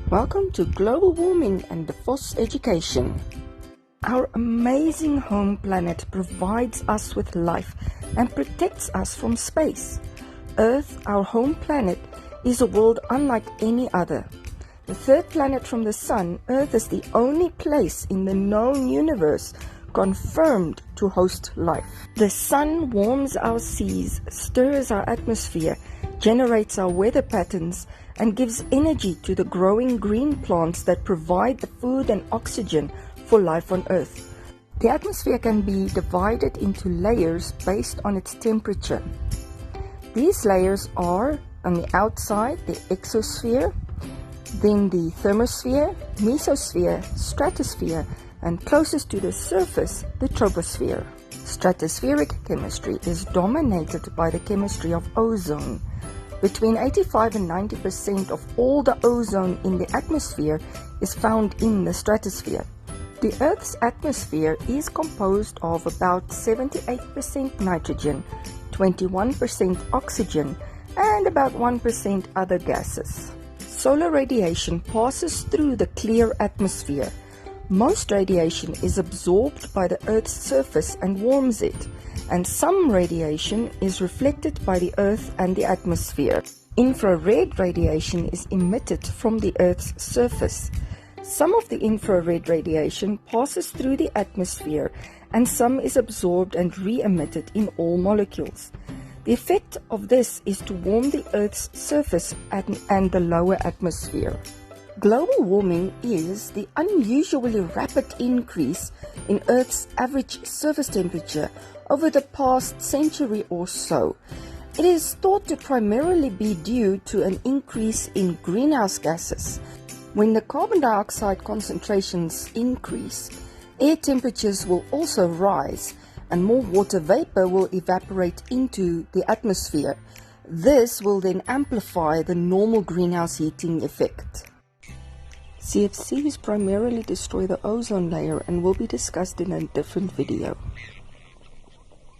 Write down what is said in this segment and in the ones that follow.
Welcome to Global Warming and the Force Education. Our amazing home planet provides us with life and protects us from space. Earth, our home planet, is a world unlike any other. The third planet from the Sun, Earth is the only place in the known universe confirmed to host life. The Sun warms our seas, stirs our atmosphere, generates our weather patterns, and gives energy to the growing green plants that provide the food and oxygen for life on Earth. The atmosphere can be divided into layers based on its temperature. These layers are, on the outside, the exosphere, then the thermosphere, mesosphere, stratosphere, and closest to the surface, the troposphere. Stratospheric chemistry is dominated by the chemistry of ozone. Between 85 and 90% of all the ozone in the atmosphere is found in the stratosphere. The Earth's atmosphere is composed of about 78% nitrogen, 21% oxygen, and about 1% other gases. Solar radiation passes through the clear atmosphere. Most radiation is absorbed by the Earth's surface and warms it, and some radiation is reflected by the Earth and the atmosphere. Infrared radiation is emitted from the Earth's surface. Some of the infrared radiation passes through the atmosphere, and some is absorbed and re-emitted in all molecules. The effect of this is to warm the Earth's surface and the lower atmosphere. Global warming is the unusually rapid increase in Earth's average surface temperature over the past century or so. It is thought to primarily be due to an increase in greenhouse gases. When the carbon dioxide concentrations increase, air temperatures will also rise and more water vapor will evaporate into the atmosphere. This will then amplify the normal greenhouse heating effect. CFCs primarily destroy the ozone layer and will be discussed in a different video.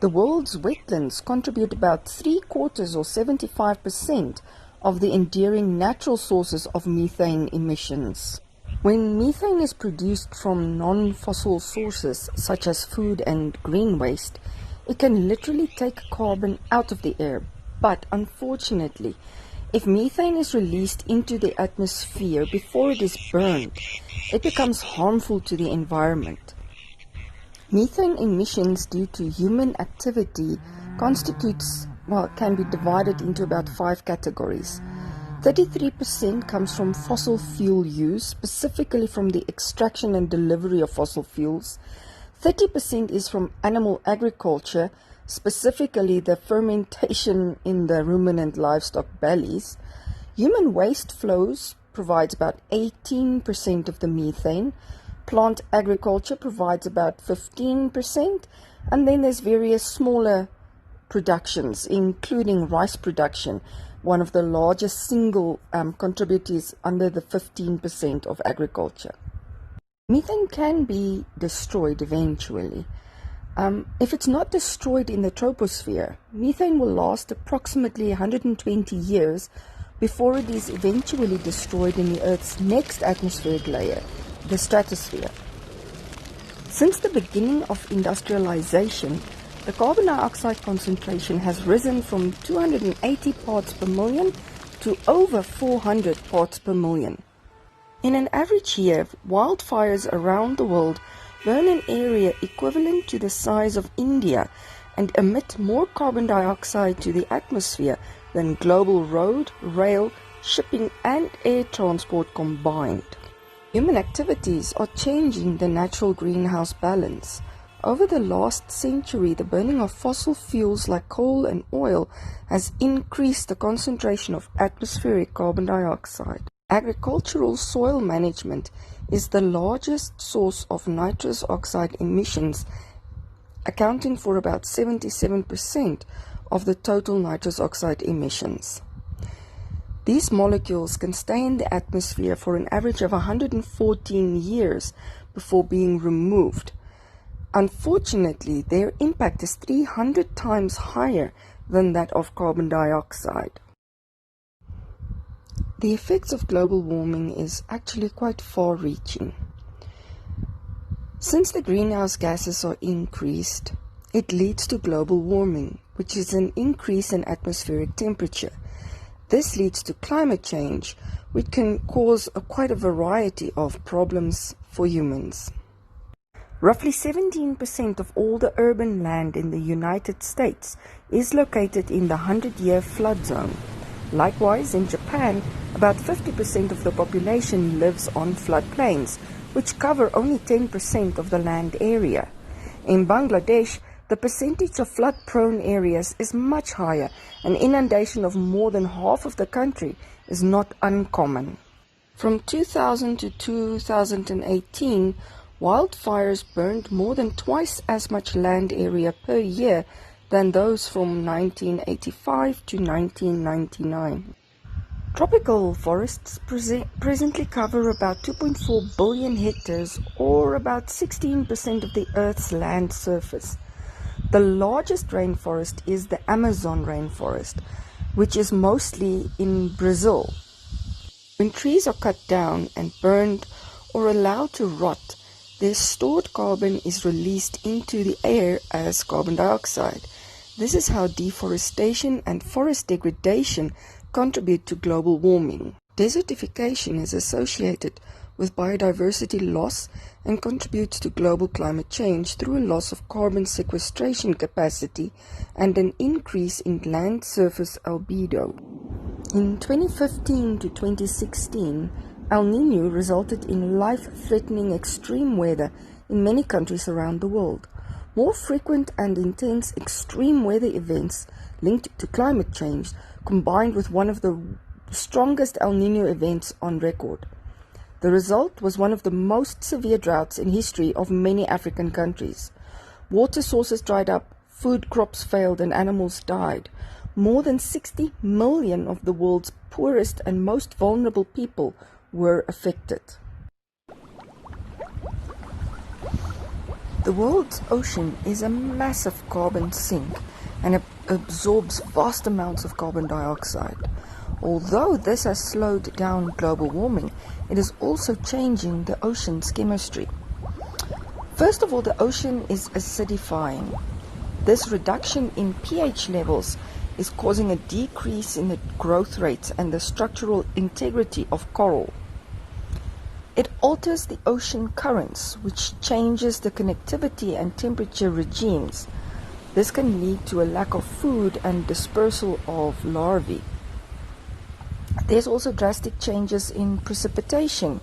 The world's wetlands contribute about 3/4 or 75% of the enduring natural sources of methane emissions. When methane is produced from non-fossil sources such as food and green waste, it can literally take carbon out of the air. But unfortunately, if methane is released into the atmosphere before it is burned, it becomes harmful to the environment. Methane emissions due to human activity can be divided into about 5 categories. 33% comes from fossil fuel use, specifically from the extraction and delivery of fossil fuels. 30% is from animal agriculture, specifically the fermentation in the ruminant livestock bellies. Human waste flows provides about 18% of the methane. Plant agriculture provides about 15%, and then there's various smaller productions, including rice production, one of the largest single contributors under the 15% of agriculture. Methane can be destroyed eventually. If it's not destroyed in the troposphere, methane will last approximately 120 years before it is eventually destroyed in the Earth's next atmospheric layer, the stratosphere. Since the beginning of industrialization, the carbon dioxide concentration has risen from 280 parts per million to over 400 parts per million. In an average year, wildfires around the world burn an area equivalent to the size of India and emit more carbon dioxide to the atmosphere than global road, rail, shipping, and air transport combined. Human activities are changing the natural greenhouse balance. Over the last century, the burning of fossil fuels like coal and oil has increased the concentration of atmospheric carbon dioxide. Agricultural soil management is the largest source of nitrous oxide emissions, accounting for about 77% of the total nitrous oxide emissions. These molecules can stay in the atmosphere for an average of 114 years before being removed. Unfortunately, their impact is 300 times higher than that of carbon dioxide. The effects of global warming is actually quite far-reaching. Since the greenhouse gases are increased, it leads to global warming, which is an increase in atmospheric temperature. This leads to climate change, which can cause quite a variety of problems for humans. Roughly 17% of all the urban land in the United States is located in the 100-year flood zone. Likewise, in Japan, about 50% of the population lives on floodplains, which cover only 10% of the land area. In Bangladesh, the percentage of flood-prone areas is much higher, and inundation of more than half of the country is not uncommon. From 2000 to 2018, wildfires burned more than twice as much land area per year than those from 1985 to 1999. Tropical forests presently cover about 2.4 billion hectares, or about 16% of the Earth's land surface. The largest rainforest is the Amazon rainforest, which is mostly in Brazil. When trees are cut down and burned or allowed to rot, their stored carbon is released into the air as carbon dioxide. This is how deforestation and forest degradation contribute to global warming. Desertification is associated with biodiversity loss and contributes to global climate change through a loss of carbon sequestration capacity and an increase in land surface albedo. In 2015 to 2016, El Niño resulted in life-threatening extreme weather in many countries around the world. More frequent and intense extreme weather events linked to climate change combined with one of the strongest El Niño events on record. The result was one of the most severe droughts in history of many African countries. Water sources dried up, food crops failed, and animals died. More than 60 million of the world's poorest and most vulnerable people were affected. The world's ocean is a massive carbon sink and it absorbs vast amounts of carbon dioxide. Although this has slowed down global warming, it is also changing the ocean's chemistry. First of all, the ocean is acidifying. This reduction in pH levels is causing a decrease in the growth rates and the structural integrity of coral. It alters the ocean currents, which changes the connectivity and temperature regimes. This can lead to a lack of food and dispersal of larvae. There's also drastic changes in precipitation,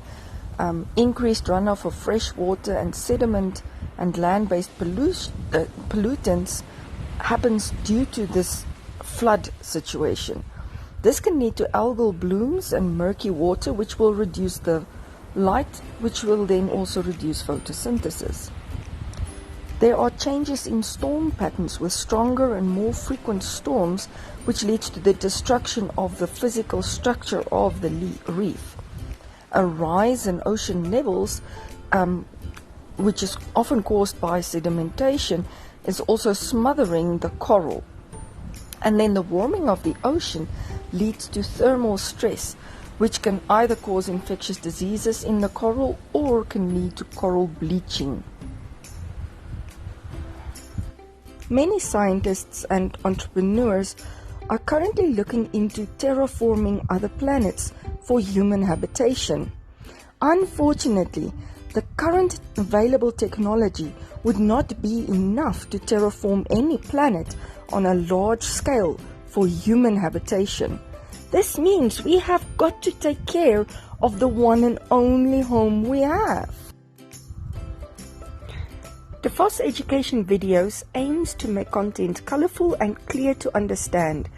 increased runoff of fresh water and sediment and land-based pollutants happens due to this flood situation. This can lead to algal blooms and murky water, which will reduce the light, which will then also reduce photosynthesis. There are changes in storm patterns with stronger and more frequent storms, which leads to the destruction of the physical structure of the reef. A rise in ocean levels, which is often caused by sedimentation, is also smothering the coral. And then the warming of the ocean leads to thermal stress, which can either cause infectious diseases in the coral or can lead to coral bleaching. Many scientists and entrepreneurs are currently looking into terraforming other planets for human habitation. Unfortunately, the current available technology would not be enough to terraform any planet on a large scale for human habitation. This means we have got to take care of the one and only home we have. The FOSS Education videos aims to make content colorful and clear to understand.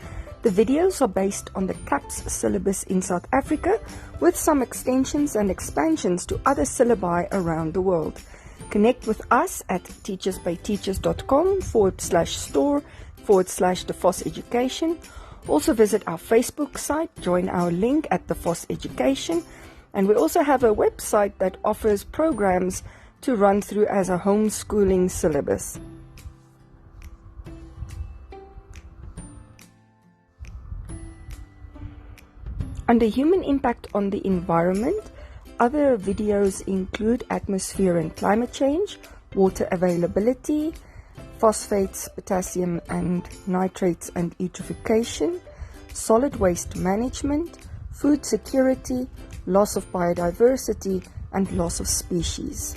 The videos are based on the CAPS syllabus in South Africa, with some extensions and expansions to other syllabi around the world. Connect with us at teachersbyteachers.com/store/the FOSS Education. Also visit our Facebook site, join our link at the FOSS Education, and we also have a website that offers programs to run through as a homeschooling syllabus. Under human impact on the environment, other videos include atmosphere and climate change, water availability, phosphates, potassium and nitrates and eutrophication, solid waste management, food security, loss of biodiversity and loss of species.